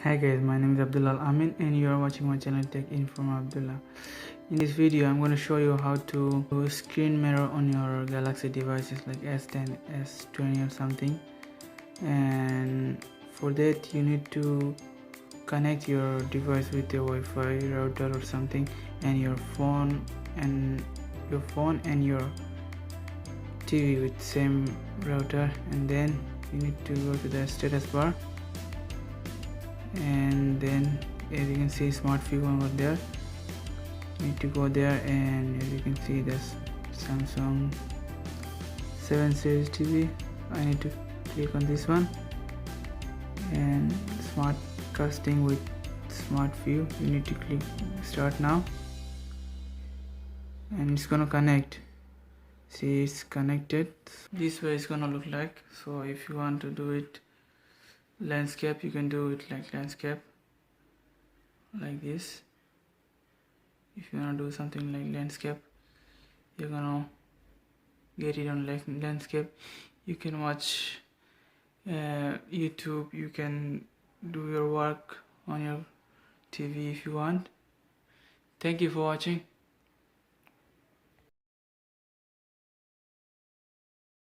Hi guys, my name is Abdulla Amin and you are watching my channel Tech Informer Abdulla. In this video I'm going to show you how to do a screen mirror on your Galaxy devices like S10, S20 or something. And for that you need to connect your device with your Wi-Fi router or something, and your phone and your TV with same router, and then you need to go to the status bar, and then as you can see smart view over there, you need to go there, and as you can see this Samsung 7 series TV. I need to click on this one, and smart casting with smart view, you need to click start now, and it's gonna connect. See, it's connected. This way it's gonna look like. So if you want to do it landscape, you can do it like landscape like this. If you want to do something like landscape, you're gonna get it on like landscape. You can watch YouTube, you can do your work on your TV if you want. Thank you for watching.